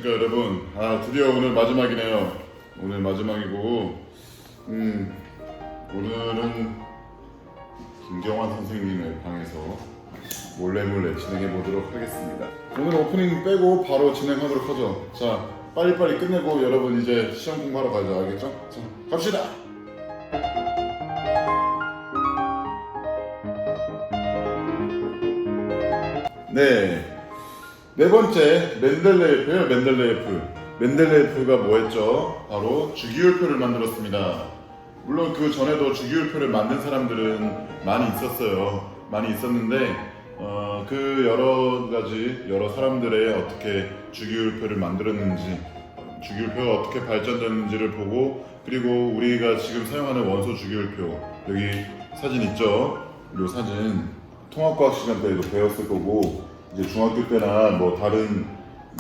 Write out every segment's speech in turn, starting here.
안녕하십니까 여러분. 드디어 오늘 마지막이네요. 오늘 마지막이고 오늘은 김경환 선생님의 방에서 몰래 진행해 보도록 하겠습니다. 오늘 오프닝 빼고 바로 진행하도록 하죠. 자, 빨리빨리 끝내고 여러분 이제 시험 공부하러 가죠. 알겠죠? 자, 갑시다. 네 번째 멘델레예프예요. 멘델레예프가 뭐였죠? 바로 주기율표를 만들었습니다. 물론 그 전에도 주기율표를 만든 사람들은 많이 있었어요. 많이 있었는데 그 여러 사람들의 어떻게 주기율표를 만들었는지, 주기율표가 어떻게 발전됐는지를 보고, 그리고 우리가 지금 사용하는 원소 주기율표, 여기 사진 있죠? 이 사진 통합과학 시간 때도 배웠을 거고, 이제 중학교 때나 뭐 다른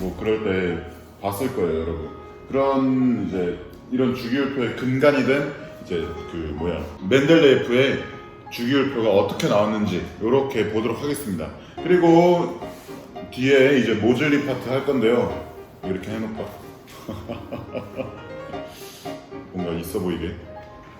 뭐 그럴 때 봤을 거예요, 여러분. 그런 이제 이런 주기율표의 근간이 된 이제 멘델레예프의 주기율표가 어떻게 나왔는지 이렇게 보도록 하겠습니다. 그리고 뒤에 이제 모즐리 파트 할 건데요. 이렇게 해놓을까? 뭔가 있어 보이게.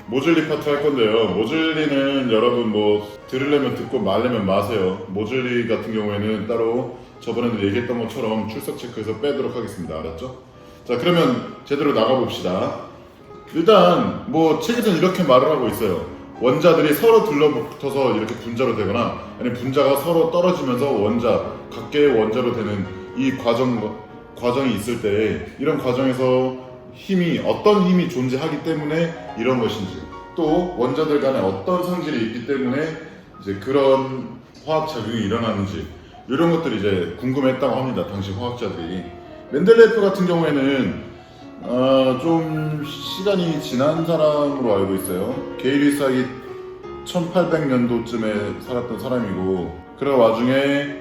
모즐리 파트 할 건데요. 모즐리는 여러분 뭐 들으려면 듣고 말려면 마세요. 모즐리 같은 경우에는 따로 저번에도 얘기했던 것처럼 출석 체크해서 빼도록 하겠습니다. 알았죠? 자, 그러면 제대로 나가봅시다. 일단 뭐 책에서는 이렇게 말을 하고 있어요. 원자들이 서로 들러붙어서 이렇게 분자로 되거나, 아니면 분자가 서로 떨어지면서 각계의 원자로 되는 이 과정이 있을 때, 이런 과정에서 어떤 힘이 존재하기 때문에 이런 것인지, 또 원자들 간에 어떤 성질이 있기 때문에 이제 그런 화학작용이 일어나는지, 이런 것들이 이제 궁금했다고 합니다. 당시 화학자들이. 멘델레예프 같은 경우에는 좀 시간이 지난 사람으로 알고 있어요. 게이리 사이 1800년도쯤에 살았던 사람이고, 그런 와중에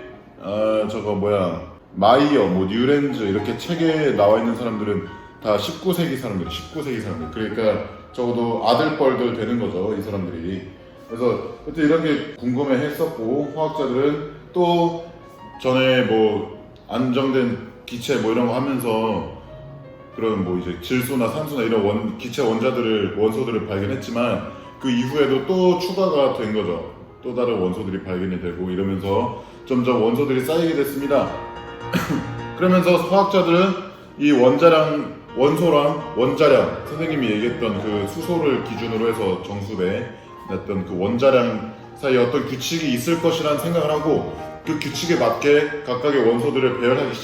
마이어, 뉴렌즈 이렇게 책에 나와 있는 사람들은 다 19세기 사람들. 그러니까 적어도 아들뻘들 되는 거죠, 이 사람들이. 그래서 그때 이런 게 궁금해 했었고, 화학자들은 또 전에 뭐 안정된 기체 뭐 이런 거 하면서 그런 뭐 이제 질소나 산소나 이런 기체 원소들을 발견했지만, 그 이후에도 또 추가가 된 거죠. 또 다른 원소들이 발견이 되고 이러면서 점점 원소들이 쌓이게 됐습니다. 그러면서 화학자들은 이 원소랑 원자량, 선생님이 얘기했던 그 수소를 기준으로 해서 정수배 냈던 그 원자량 사이에 어떤 규칙이 있을 것이라는 생각을 하고, 그 규칙에 맞게 각각의 원소들을 배열하기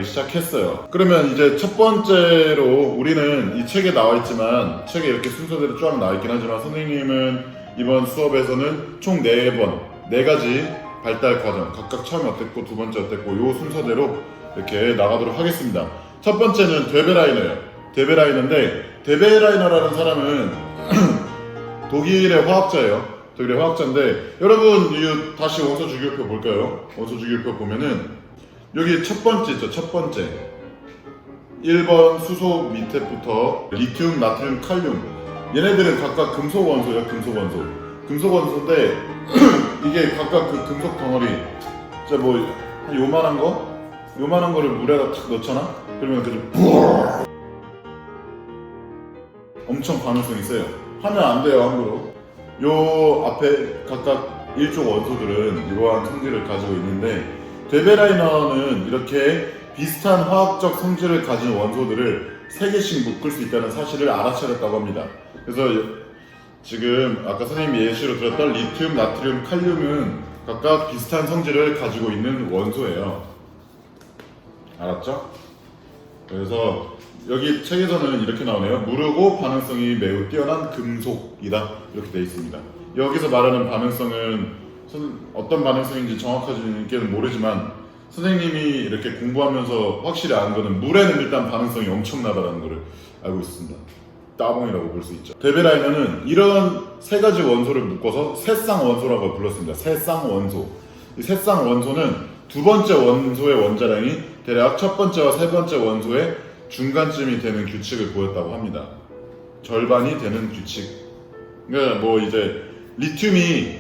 시작했어요. 그러면 이제 첫 번째로, 우리는 이 책에 나와 있지만, 책에 이렇게 순서대로 쫙 나와 있긴 하지만, 선생님은 이번 수업에서는 총 4가지 발달 과정, 각각 처음에 어땠고 두 번째 어땠고 요 순서대로 이렇게 나가도록 하겠습니다. 첫 번째는 데베라이너예요. 데베라이너인데, 데베라이너라는 사람은 독일의 화학자인데, 여러분 다시 원소 주기율표 볼까요? 원소 주기율표 보면은 여기 첫 번째 있죠. 첫 번째 1번 수소 밑에부터 리튬, 나트륨, 칼륨, 얘네들은 각각 금속 원소예요. 금속 원소인데 이게 각각 그 금속 덩어리, 진짜 뭐 한 요만한 거를 물에다 탁 넣잖아? 그러면 그좀 엄청 반응성이 세요. 하면 안 돼요, 함부로. 요 앞에 각각 일종 원소들은 이러한 성질을 가지고 있는데, 데베라이너는 이렇게 비슷한 화학적 성질을 가진 원소들을 3개씩 묶을 수 있다는 사실을 알아차렸다고 합니다. 그래서 지금 아까 선생님이 예시로 들었던 리튬, 나트륨, 칼륨은 각각 비슷한 성질을 가지고 있는 원소예요. 알았죠? 그래서 여기 책에서는 이렇게 나오네요. 무르고 반응성이 매우 뛰어난 금속이다, 이렇게 되어 있습니다. 여기서 말하는 반응성은 어떤 반응성인지 정확하게는 모르지만, 선생님이 이렇게 공부하면서 확실히 아는 거는 물에는 일단 반응성이 엄청나다는 것을 알고 있습니다. 따봉이라고 볼 수 있죠. 데베라이너는 이런 3가지 원소를 묶어서 새쌍원소라고 불렀습니다. 새쌍원소. 이 새쌍원소는 두 번째 원소의 원자량이 대략 첫 번째와 세 번째 원소의 중간쯤이 되는 규칙을 보였다고 합니다. 절반이 되는 규칙. 그러니까 뭐 이제 리튬이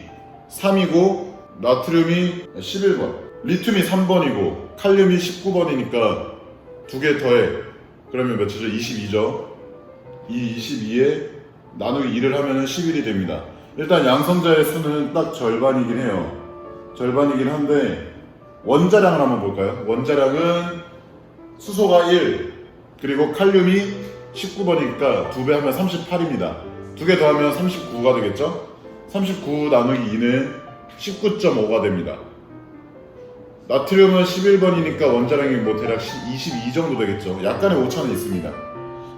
3이고 나트륨이 11번, 리튬이 3번이고 칼륨이 19번이니까 두 개 더해. 그러면 몇이죠? 22죠. 이 22에 나누기 2를 하면은 11이 됩니다. 일단 양성자의 수는 딱 절반이긴 해요. 절반이긴 한데 원자량을 한번 볼까요? 원자량은 수소가 1 그리고 칼륨이 19번이니까 2배 하면 38입니다. 두 개 더하면 39가 되겠죠? 39 나누기 2는 19.5가 됩니다. 나트륨은 11번이니까 원자량이 뭐 대략 22 정도 되겠죠. 약간의 오차는 있습니다.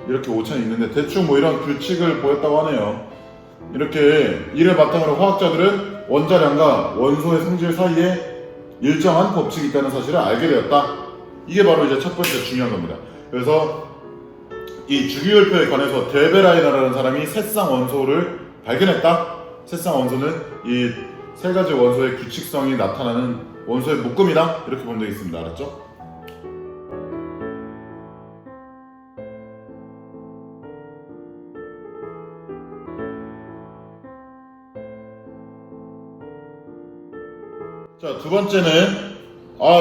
이렇게 오차는 있는데 대충 뭐 이런 규칙을 보였다고 하네요. 이렇게 이를 바탕으로 화학자들은 원자량과 원소의 성질 사이에 일정한 법칙이 있다는 사실을 알게 되었다. 이게 바로 이제 첫 번째 중요한 겁니다. 그래서 이 주기율표에 관해서 데베라이너라는 사람이 새쌍 원소를 발견했다. 새쌍 원소는 이 세 가지 원소의 규칙성이 나타나는 원소의 묶음이다. 이렇게 보면 되겠습니다. 알았죠? 자, 두 번째는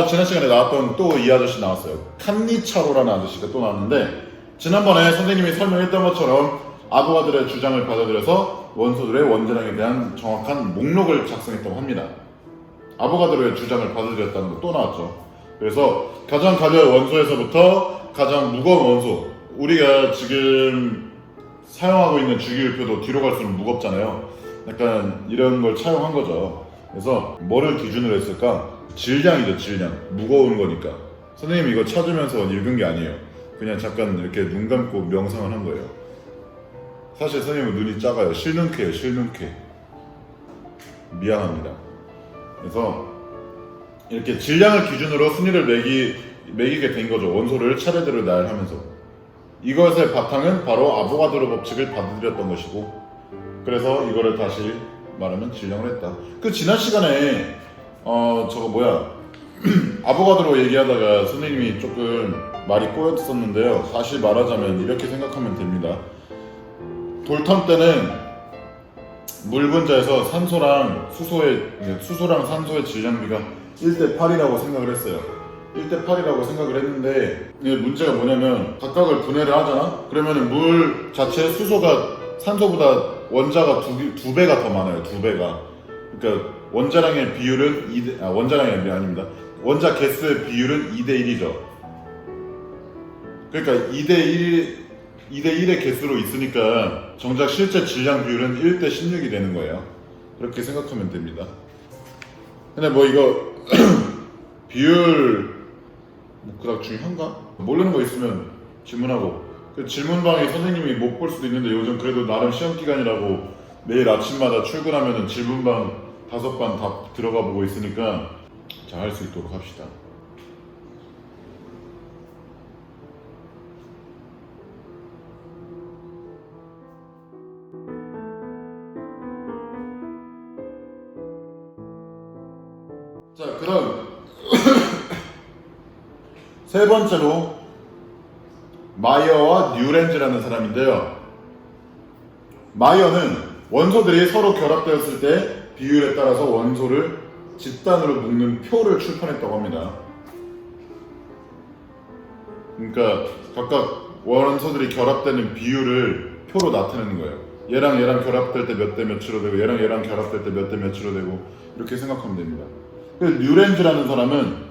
지난 시간에 나왔던 또 이 아저씨 나왔어요. 칸니차로라는 아저씨가 또 나왔는데 지난번에 선생님이 설명했던 것처럼 아보가드로의 주장을 받아들여서 원소들의 원자량에 대한 정확한 목록을 작성했다고 합니다. 아보가드로의 주장을 받아들였다는 거 또 나왔죠. 그래서 가장 가벼운 원소에서부터 가장 무거운 원소, 우리가 지금 사용하고 있는 주기율표도 뒤로 갈수록 무겁잖아요. 약간 이런 걸 차용한 거죠. 그래서 뭐를 기준으로 했을까? 질량이죠. 질량. 무거운 거니까. 선생님이 이거 찾으면서 읽은 게 아니에요. 그냥 잠깐 이렇게 눈 감고 명상을 한 거예요. 사실 선생님은 눈이 작아요. 실눈캐예요. 실눈캐. 미안합니다. 그래서 이렇게 질량을 기준으로 순위를 매기게 된 거죠. 원소를 차례대로 나열하면서. 이것의 바탕은 바로 아보가드로 법칙을 받아들였던 것이고, 그래서 이거를 다시 말하면 질량을 했다. 그 지난 시간에 아보가드로 얘기하다가 선생님이 조금 말이 꼬였었는데요. 다시 말하자면 이렇게 생각하면 됩니다. 돌탐 때는 물 분자에서 수소랑 산소의 질량비가 1대8이라고 생각을 했어요. 1대8이라고 생각을 했는데 문제가 뭐냐면 각각을 분해를 하잖아? 그러면 물 자체에 수소가 산소보다 원자가 두 배가 더 많아요. 2배가. 그러니까 원자량의 비율은 원자량이 아닙니다. 원자 개수의 비율은 2대1이죠. 그러니까 2대1의 개수로 있으니까 정작 실제 질량 비율은 1대16이 되는 거예요. 그렇게 생각하면 됩니다. 근데 뭐 이거 비율 그닥 중요한가? 모르는 거 있으면 질문하고, 그 질문방에 선생님이 못 볼 수도 있는데 요즘 그래도 나름 시험 기간이라고 매일 아침마다 출근하면은 질문방 5반 다 들어가 보고 있으니까 잘 할 수 있도록 합시다. 자, 그다음 세 번째로 마이어와 뉴렌즈라는 사람인데요. 마이어는 원소들이 서로 결합되었을 때 비율에 따라서 원소를 집단으로 묶는 표를 출판했다고 합니다. 그러니까 각각 원소들이 결합되는 비율을 표로 나타내는 거예요. 얘랑 얘랑 결합될 때 몇 대 몇으로 되고 얘랑 얘랑 결합될 때 몇 대 몇으로 되고 이렇게 생각하면 됩니다. 뉴렌즈라는 사람은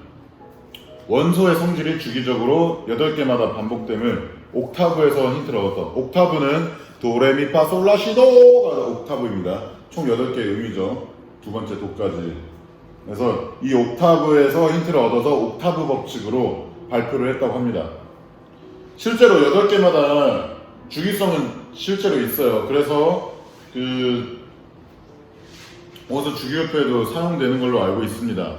원소의 성질이 주기적으로 8개마다 반복됨을 옥타브에서 힌트를 얻었다. 옥타브는 도레미파솔라시도가 옥타브입니다. 총 8개의 음이죠. 두 번째 도까지. 그래서 이 옥타브에서 힌트를 얻어서 옥타브 법칙으로 발표를 했다고 합니다. 실제로 8개마다 주기성은 실제로 있어요. 그래서 원소 주기율표에도 사용되는 걸로 알고 있습니다.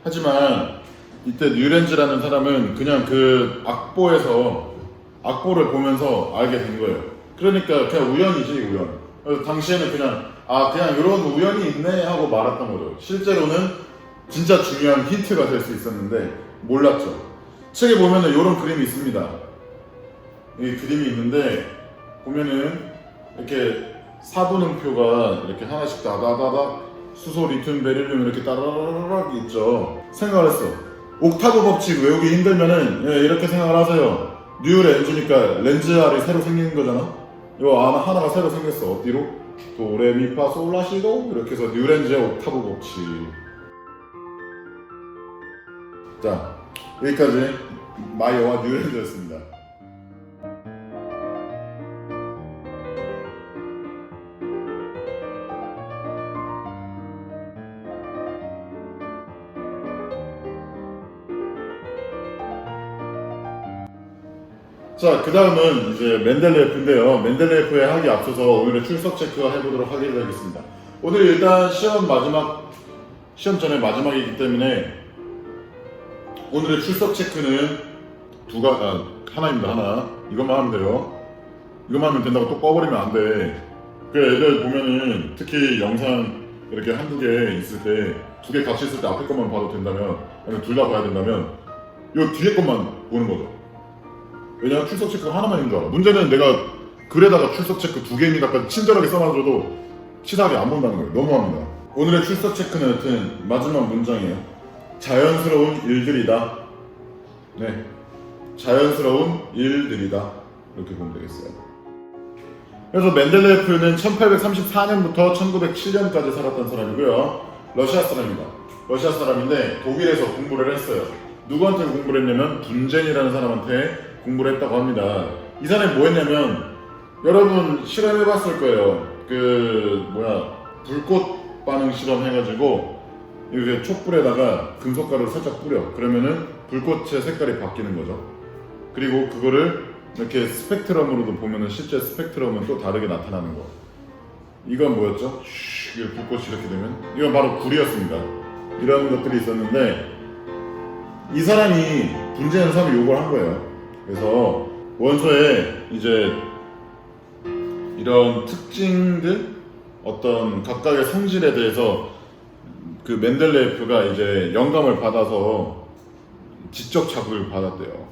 하지만 이때 뉴렌즈라는 사람은 그냥 그 악보를 보면서 알게 된 거예요. 그러니까 그냥 우연이지, 우연. 그래서 당시에는 그냥 이런 우연이 있네 하고 말았던 거죠. 실제로는 진짜 중요한 힌트가 될 수 있었는데 몰랐죠. 책에 보면은 이런 그림이 있습니다. 이 그림이 있는데 보면은 이렇게 사분음표가 이렇게 하나씩 다다다닥 수소, 리튬, 베릴륨 이렇게 따라라락 있죠. 생각을 했어. 옥타브 법칙 외우기 힘들면은 이렇게 생각을 하세요. 뉴 렌즈니까 렌즈 알이 새로 생기는 거잖아. 이거 하나가 새로 생겼어. 어디로? 도레미파솔라시도 이렇게 해서 뉴 렌즈의 옥타브 법칙. 자, 여기까지 마이어와 뉴 렌즈였습니다. 자, 그 다음은 이제 맨델레예프인데요. 맨델레예프에 하기 앞서서 오늘의 출석 체크 해보도록 하겠습니다. 오늘 일단 시험 전에 마지막이기 때문에 오늘의 출석 체크는 하나입니다. 하나. 이것만 하면 돼요. 이것만 하면 된다고 또 꺼버리면 안 돼. 그 애들 보면은 특히 영상 이렇게 한두 개 있을 때 두 개 같이 있을 때 앞에 것만 봐도 된다면, 아니면 둘 다 봐야 된다면 이 뒤에 것만 보는 거죠. 왜냐면 출석 체크가 하나만 있는 줄 알아. 문제는 내가 글에다가 출석 체크 두 개입니다까지 친절하게 써놔줘도 치사하게 안 본다는 거예요. 너무합니다. 오늘의 출석 체크는 여튼 마지막 문장이에요. 자연스러운 일들이다. 네, 자연스러운 일들이다. 이렇게 보면 되겠어요. 그래서 맨델레예프는 1834년부터 1907년까지 살았던 사람이고요. 러시아 사람입니다. 러시아 사람인데 독일에서 공부를 했어요. 누구한테 공부를 했냐면 분젠이라는 사람한테 공부를 했다고 합니다. 이 사람이 뭐 했냐면, 여러분 실험해봤을 거예요. 불꽃 반응 실험 해가지고 이렇게 촛불에다가 금속가루를 살짝 뿌려. 그러면은 불꽃의 색깔이 바뀌는 거죠. 그리고 그거를 이렇게 스펙트럼으로도 보면은 실제 스펙트럼은 또 다르게 나타나는 거. 이건 뭐였죠? 불꽃이 이렇게 되면 이건 바로 불이었습니다. 이런 것들이 있었는데 이 사람이 분재하는 사람이 요걸 한 거예요. 그래서 원소에 이제 이런 특징들, 어떤 각각의 성질에 대해서 그 맨델레예프가 이제 영감을 받아서 지적 자극을 받았대요.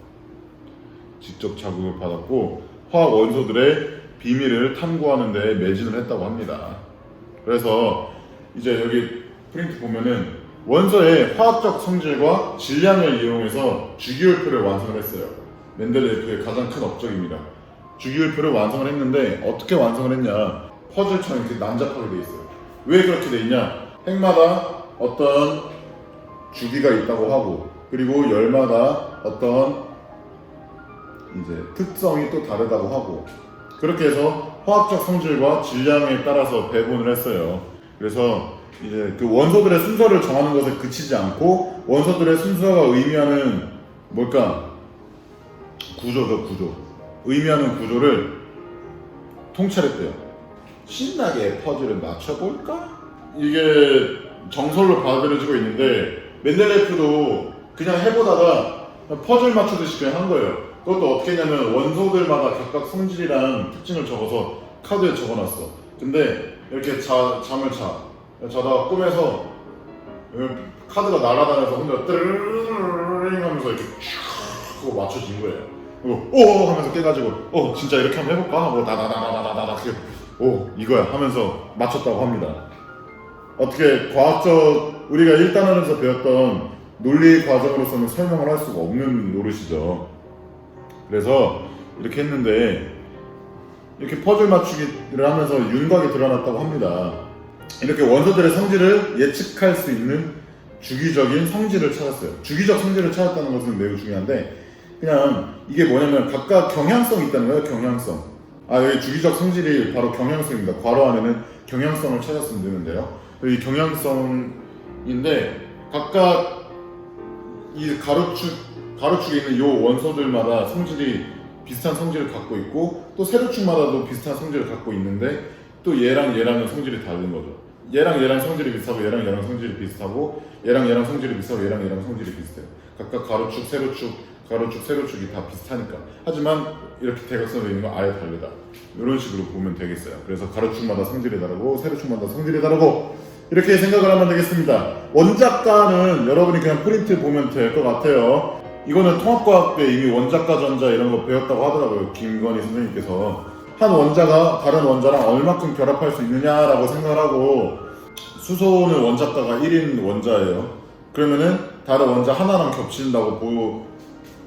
지적 자극을 받았고 화학 원소들의 비밀을 탐구하는 데 매진을 했다고 합니다. 그래서 이제 여기 프린트 보면은 원소의 화학적 성질과 질량을 이용해서 주기율표를 완성을 했어요. 맨델레예프의 가장 큰 업적입니다. 주기율표를 완성을 했는데 어떻게 완성을 했냐? 퍼즐처럼 이렇게 난잡하게 돼 있어요. 왜 그렇게 돼 있냐? 핵마다 어떤 주기가 있다고 하고, 그리고 열마다 어떤 이제 특성이 또 다르다고 하고, 그렇게 해서 화학적 성질과 질량에 따라서 배분을 했어요. 그래서 이제 그 원소들의 순서를 정하는 것에 그치지 않고 원소들의 순서가 의미하는 뭘까? 구조죠, 구조. 의미하는 구조를 통찰했대요. 신나게 퍼즐을 맞춰볼까? 이게 정설로 받아들여지고 있는데 맨델레예프도 그냥 해보다가 퍼즐 맞추듯이 그냥 한 거예요. 그것도 어떻게 했냐면 원소들마다 각각 성질이랑 특징을 적어서 카드에 적어놨어. 근데 이렇게 잠을 자다가 꿈에서 카드가 날아다녀서 혼자 뜨르르르 하면서 이렇게 쭉 하고 맞춰진 거예요. 그리고 오 하면서 깨가지고 진짜 이렇게 한번 해볼까 하고 나나나나나나 오 이거야 하면서 맞췄다고 합니다. 어떻게 과학적 우리가 1단원에서 배웠던 논리 과정으로서는 설명을 할 수가 없는 노릇이죠. 그래서 이렇게 했는데 이렇게 퍼즐 맞추기를 하면서 윤곽이 드러났다고 합니다. 이렇게 원소들의 성질을 예측할 수 있는 주기적인 성질을 찾았어요. 주기적 성질을 찾았다는 것은 매우 중요한데, 그냥 이게 뭐냐면 각각 경향성이 있다는 거예요. 경향성. 여기 주기적 성질이 바로 경향성입니다. 괄호 안에는 경향성을 찾았으면 되는데요. 이 경향성인데 각각 이 가로축에 있는 이 원소들마다 비슷한 성질을 갖고 있고, 또 세로축마다도 비슷한 성질을 갖고 있는데 또 얘랑은 성질이 다른 거죠. 얘랑 성질이 비슷하고 얘랑 성질이 비슷하고 얘랑 성질이 비슷하고 얘랑 성질이 비슷해요. 각각 가로축, 세로축이 다 비슷하니까. 하지만 이렇게 대각선으로 있는 건 아예 다르다. 이런 식으로 보면 되겠어요. 그래서 가로축마다 성질이 다르고 세로축마다 성질이 다르고 이렇게 생각을 하면 되겠습니다. 원작가는 여러분이 그냥 프린트 보면 될 것 같아요. 이거는 통합과학 때 이미 원작가 전자 이런 거 배웠다고 하더라고요. 김건희 선생님께서. 한 원자가 다른 원자랑 얼마큼 결합할 수 있느냐라고 생각을 하고, 수소는 원작가가 1인 원자예요. 그러면은 다른 원자 하나랑 겹친다고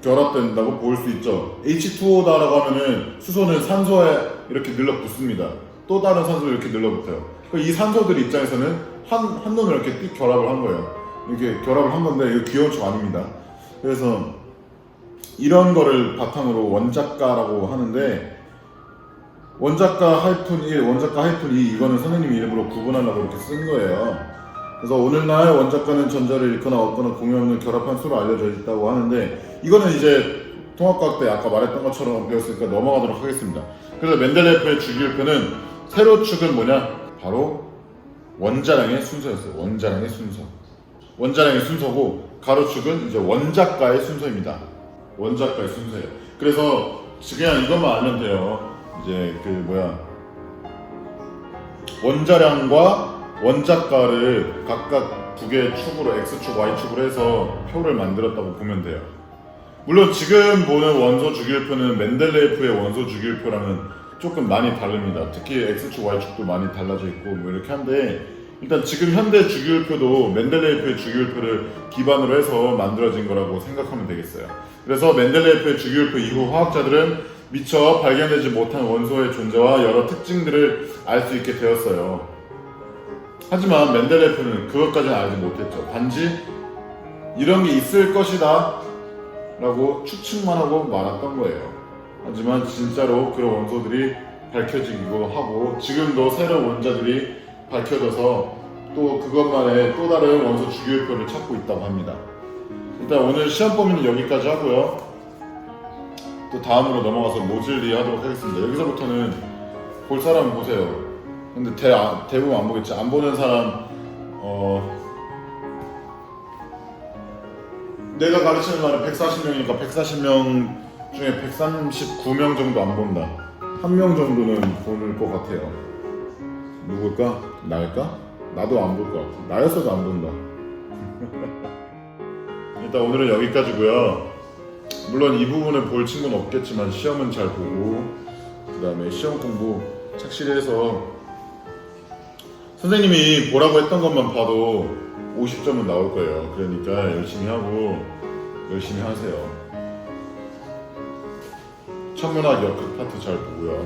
결합된다고 볼 수 있죠. H2O다라고 하면은 수소는 산소에 이렇게 늘러붙습니다. 또 다른 산소를 이렇게 늘러붙어요. 이 산소들 입장에서는 한 놈을 이렇게 띡 결합을 한 거예요. 이렇게 결합을 한 건데 이거 귀여운 척 아닙니다. 그래서 이런 거를 바탕으로 원자가라고 하는데, 원자가 하이픈 1, 원자가 하이픈 2, 이거는 선생님이 일부러 구분하려고 이렇게 쓴 거예요. 그래서 오늘날 원자가는 전자를 잃거나 얻거나 공유하는 결합한 수로 알려져 있다고 하는데, 이거는 이제 통합과학 때 아까 말했던 것처럼 배웠으니까 넘어가도록 하겠습니다. 그래서 멘델레예프의 주기율표는 세로축은 뭐냐? 바로 원자량의 순서였어요. 원자량의 순서. 원자량의 순서고, 가로축은 이제 원자가의 순서입니다. 원자가의 순서예요. 그래서 그냥 이것만 알면 돼요. 이제 원자량과 원자가를 각각 두 개의 축으로 X축, Y축으로 해서 표를 만들었다고 보면 돼요. 물론 지금 보는 원소 주기율표는 멘델레예프의 원소 주기율표랑은 조금 많이 다릅니다. 특히 X축, Y축도 많이 달라져 있고 뭐 이렇게 한데, 일단 지금 현대 주기율표도 멘델레예프의 주기율표를 기반으로 해서 만들어진 거라고 생각하면 되겠어요. 그래서 멘델레예프의 주기율표 이후 화학자들은 미처 발견되지 못한 원소의 존재와 여러 특징들을 알 수 있게 되었어요. 하지만 멘델레예프는 그것까지는 알지 못했죠. 단지 이런 게 있을 것이다 라고 추측만 하고 말았던 거예요. 하지만 진짜로 그런 원소들이 밝혀지기도 하고, 지금도 새로운 원자들이 밝혀져서 또 그것만의 또 다른 원소 주기율표를 찾고 있다고 합니다. 일단 오늘 시험 범위는 여기까지 하고요. 또 다음으로 넘어가서 모질리 하도록 하겠습니다. 여기서부터는 볼 사람 보세요. 근데 대부분 안 보겠지. 안 보는 사람, 내가 가르치는 말은 140명이니까 140명 중에 139명 정도 안 본다. 1명 정도는 볼 것 같아요. 누굴까? 나일까? 나도 안 볼 것 같아. 나였어도 안 본다. 일단 오늘은 여기까지고요. 물론 이 부분을 볼 친구는 없겠지만 시험은 잘 보고, 그 다음에 시험 공부 착실히 해서 선생님이 보라고 했던 것만 봐도 50점은 나올 거예요. 그러니까 열심히 하고 열심히 하세요. 천문학 역학 파트 잘 보고요.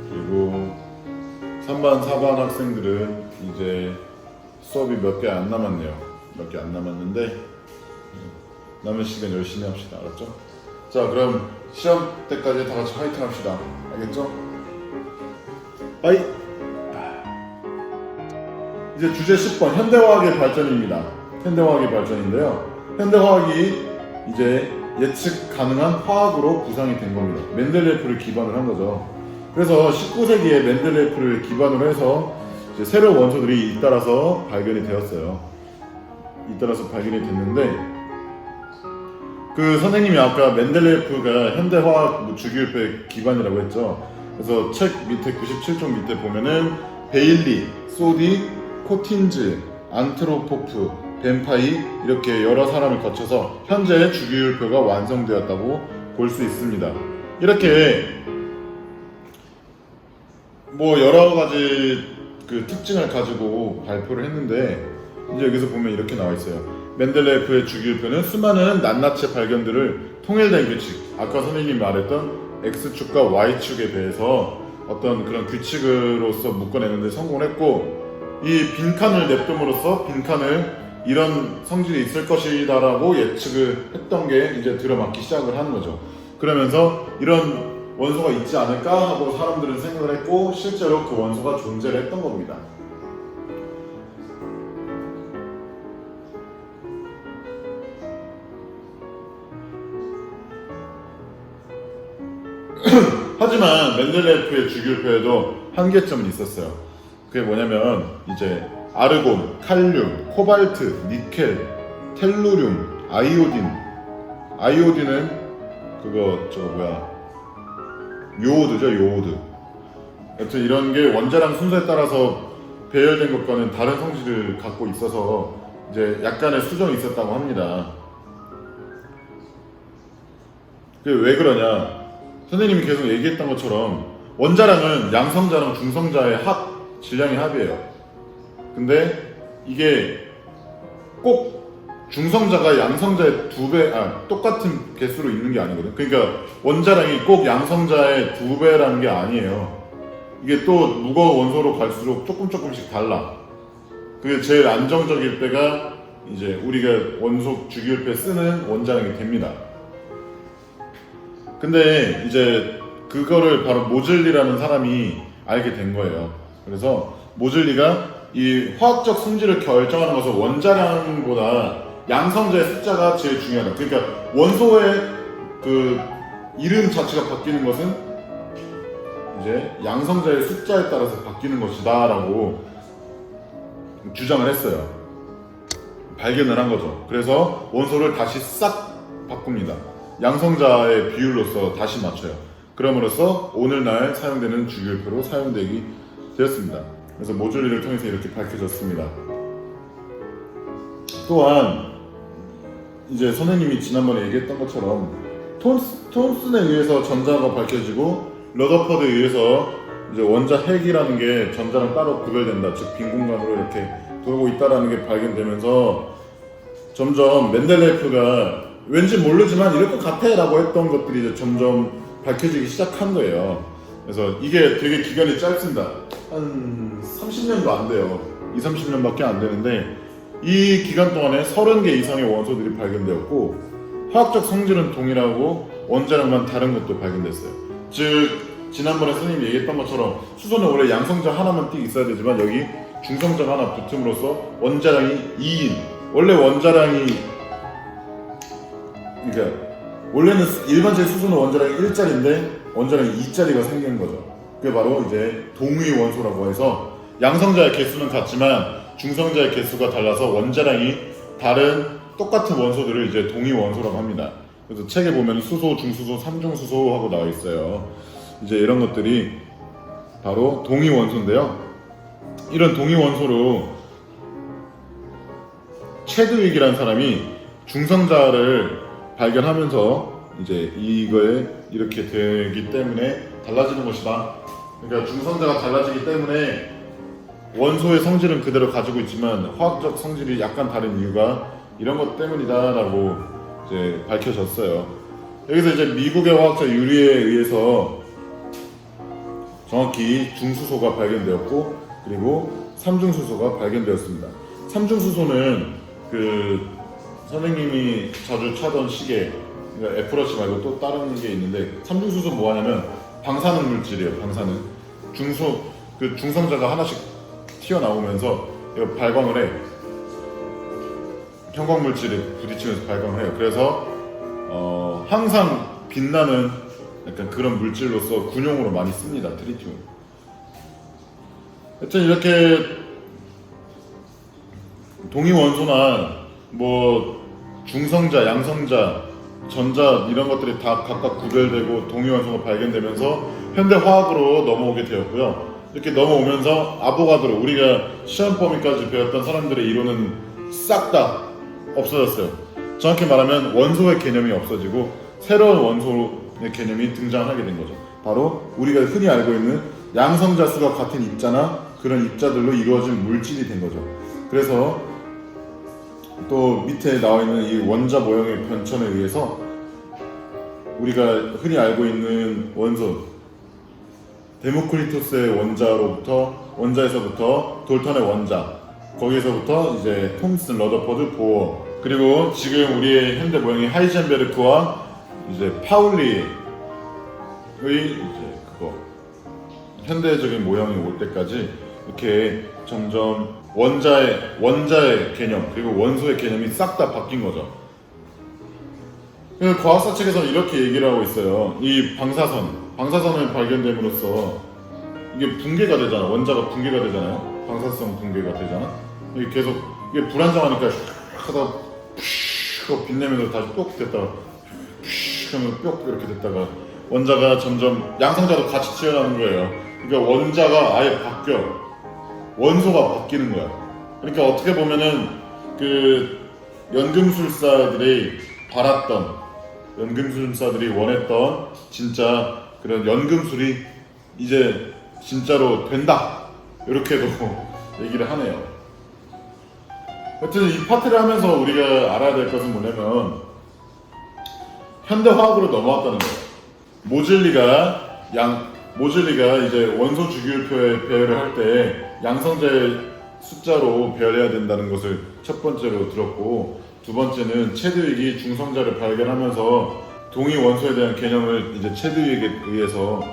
그리고 3반, 4반 학생들은 이제 수업이 몇 개 안 남았네요. 몇 개 안 남았는데 남은 시간 열심히 합시다. 알았죠? 자, 그럼 시험 때까지 다 같이 화이팅 합시다. 알겠죠? 빠이! 이제 주제 10번, 현대화학의 발전입니다. 현대화학의 발전인데요. 현대화학이 이제 예측 가능한 화학으로 구상이 된 겁니다. 멘델레예프를 기반으로 한 거죠. 그래서 19세기에 멘델레예프를 기반으로 해서 이제 새로운 원소들이 잇따라서 발견이 되었어요. 잇따라서 발견이 됐는데, 그 선생님이 아까 멘델레예프가 현대화학 주기율표의 기반이라고 했죠. 그래서 책 밑에 97쪽 밑에 보면은 베일리, 소디, 코틴즈, 안트로포프, 벤파이 이렇게 여러 사람을 거쳐서 현재 주기율표가 완성되었다고 볼 수 있습니다. 이렇게 뭐 여러 가지 그 특징을 가지고 발표를 했는데, 이제 여기서 보면 이렇게 나와 있어요. 멘델레예프의 주기율표는 수많은 낱낱이 발견들을 통일된 규칙, 아까 선생님이 말했던 X축과 Y축에 대해서 어떤 그런 규칙으로서 묶어내는데 성공을 했고, 이 빈칸을 냅둠으로써 빈칸을 이런 성질이 있을 것이다 라고 예측을 했던 게 이제 들어맞기 시작을 하는 거죠. 그러면서 이런 원소가 있지 않을까 하고 사람들은 생각을 했고, 실제로 그 원소가 존재를 했던 겁니다. 하지만 멘델레예프의 주기율표에도 한계점이 있었어요. 그게 뭐냐면 이제 아르곤, 칼륨, 코발트, 니켈, 텔루륨, 아이오딘은 요오드죠, 요오드. 여튼 이런 게 원자량 순서에 따라서 배열된 것과는 다른 성질을 갖고 있어서 이제 약간의 수정이 있었다고 합니다. 그게 왜 그러냐? 선생님이 계속 얘기했던 것처럼 원자량은 양성자랑 중성자의 질량의 합이에요. 근데 이게 꼭 중성자가 양성자의 2배, 똑같은 개수로 있는 게 아니거든. 그러니까 원자량이 꼭 양성자의 2배라는 게 아니에요. 이게 또 무거운 원소로 갈수록 조금씩 달라. 그게 제일 안정적일 때가 이제 우리가 원소 주기율표에 쓰는 원자량이 됩니다. 근데 이제 그거를 바로 모즐리라는 사람이 알게 된 거예요. 그래서 모즐리가 이 화학적 성질을 결정하는 것은 원자량보다 양성자의 숫자가 제일 중요하다. 그러니까 원소의 그 이름 자체가 바뀌는 것은 이제 양성자의 숫자에 따라서 바뀌는 것이다 라고 주장을 했어요. 발견을 한 거죠. 그래서 원소를 다시 싹 바꿉니다. 양성자의 비율로서 다시 맞춰요. 그럼으로써 오늘날 사용되는 주기율표로 사용되게 되었습니다. 그래서 모즐리를 통해서 이렇게 밝혀졌습니다. 또한 이제 선생님이 지난번에 얘기했던 것처럼 톰슨에 의해서 전자가 밝혀지고 러더퍼드에 의해서 이제 원자 핵이라는 게 전자랑 따로 구별된다. 즉 빈 공간으로 이렇게 돌고 있다라는 게 발견되면서 점점 멘델레이프가 왠지 모르지만 이럴 것 같아라고 했던 것들이 이제 점점 밝혀지기 시작한 거예요. 그래서 이게 되게 기간이 짧습니다. 한 30년도 안 돼요. 20-30년밖에 안 되는데 이 기간 동안에 30개 이상의 원소들이 발견되었고 화학적 성질은 동일하고 원자량만 다른 것도 발견됐어요. 즉 지난번에 선생님이 얘기했던 것처럼 수소는 원래 양성자 하나만 띡 있어야 되지만 여기 중성자가 하나 붙음으로써 원자량이 2인. 원래 원자량이 그러니까 원래는 일반적인 수소는 원자량이 1짜리인데 원자량이 2짜리가 생긴 거죠. 그게 바로 이제 동위 원소라고 해서 양성자의 개수는 같지만 중성자의 개수가 달라서 원자량이 다른 똑같은 원소들을 이제 동위 원소라고 합니다. 그래서 책에 보면 수소, 중수소, 삼중수소 하고 나와 있어요. 이제 이런 것들이 바로 동위 원소인데요. 이런 동위 원소로 체드윅이라는 사람이 중성자를 발견하면서 이제 이거에 이렇게 되기 때문에 달라지는 것이다. 그러니까 중성자가 달라지기 때문에 원소의 성질은 그대로 가지고 있지만 화학적 성질이 약간 다른 이유가 이런 것 때문이다라고 이제 밝혀졌어요. 여기서 이제 미국의 화학자 유리에 의해서 정확히 중수소가 발견되었고 그리고 삼중수소가 발견되었습니다. 삼중수소는 그 선생님이 자주 차던 시계, 그러니까 애플워치 말고 또 다른 게 있는데 삼중수소 뭐 하냐면 방사능 물질이에요. 방사능 그 중성자가 하나씩 튀어나오면서 이거 발광을 해. 형광물질에 부딪히면서 발광을 해요. 그래서 항상 빛나는 약간 그런 물질로서 군용으로 많이 씁니다. 트리튬. 하여튼 이렇게 동위 원소나 뭐 중성자, 양성자, 전자 이런 것들이 다 각각 구별되고 동위 원소가 발견되면서 현대 화학으로 넘어오게 되었고요. 이렇게 넘어오면서 아보가드로 우리가 시험 범위까지 배웠던 사람들의 이론은 싹 다 없어졌어요. 정확히 말하면 원소의 개념이 없어지고 새로운 원소의 개념이 등장하게 된 거죠. 바로 우리가 흔히 알고 있는 양성자 수가 같은 입자나 그런 입자들로 이루어진 물질이 된 거죠. 그래서 또 밑에 나와 있는 이 원자 모형의 변천에 의해서 우리가 흔히 알고 있는 원소 데모크리토스의 원자에서부터 돌턴의 원자, 거기에서부터 이제 톰슨, 러더퍼드, 보어, 그리고 지금 우리의 현대 모형이 하이젠베르크와 이제 파울리의 이제 그거 현대적인 모형이 올 때까지 이렇게 점점 원자의 개념 그리고 원소의 개념이 싹 다 바뀐 거죠. 그래서 과학사 책에서는 이렇게 얘기를 하고 있어요. 이 방사선을 발견됨으로써 이게 붕괴가 되잖아. 원자가 붕괴가 되잖아요. 방사성 붕괴가 되잖아. 이게 계속 이게 불안정하니까 하다 푸 빛내면서 다시 똑 됐다가 푸 하면 뿅 이렇게 됐다가 원자가 점점 양성자도 같이 튀어나오는 거예요. 그러니까 원자가 아예 바뀌어. 원소가 바뀌는 거야. 그러니까 어떻게 보면은 그 연금술사들이 원했던 진짜 그런 연금술이 이제 진짜로 된다. 이렇게도 얘기를 하네요. 하여튼 이 파트를 하면서 우리가 알아야 될 것은 뭐냐면 현대화학으로 넘어왔다는 거예요. 모즐리가 이제 원소 주기율표에 배열을 할 때 양성자의 숫자로 배열해야 된다는 것을 첫 번째로 들었고, 두 번째는 체드윅이 중성자를 발견하면서 동위 원소에 대한 개념을 이제 체드윅에 의해서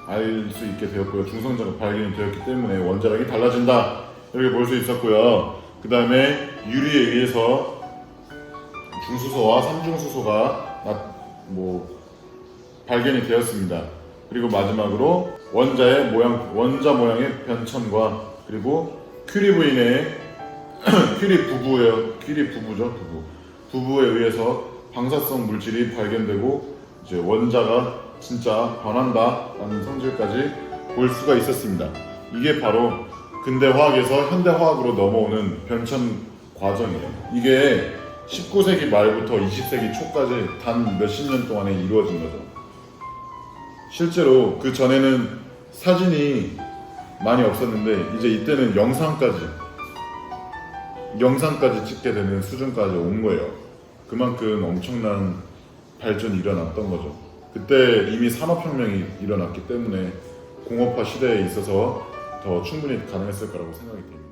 알 수 있게 되었고요. 중성자가 발견이 되었기 때문에 원자량이 달라진다 이렇게 볼 수 있었고요. 그 다음에 유리에 의해서 중수소와 삼중수소가 발견이 되었습니다. 그리고 마지막으로 원자 모양의 변천과 그리고 큐리 부인의 부부에 의해서 방사성 물질이 발견되고 이제 원자가 진짜 변한다라는 성질까지 볼 수가 있었습니다. 이게 바로 근대 화학에서 현대 화학으로 넘어오는 변천 과정이에요. 이게 19세기 말부터 20세기 초까지 단 몇십 년 동안에 이루어진 거죠. 실제로 그 전에는 사진이 많이 없었는데 이제 이때는 영상까지 찍게 되는 수준까지 온 거예요. 그만큼 엄청난 발전이 일어났던 거죠. 그때 이미 산업혁명이 일어났기 때문에 공업화 시대에 있어서 더 충분히 가능했을 거라고 생각이 듭니다.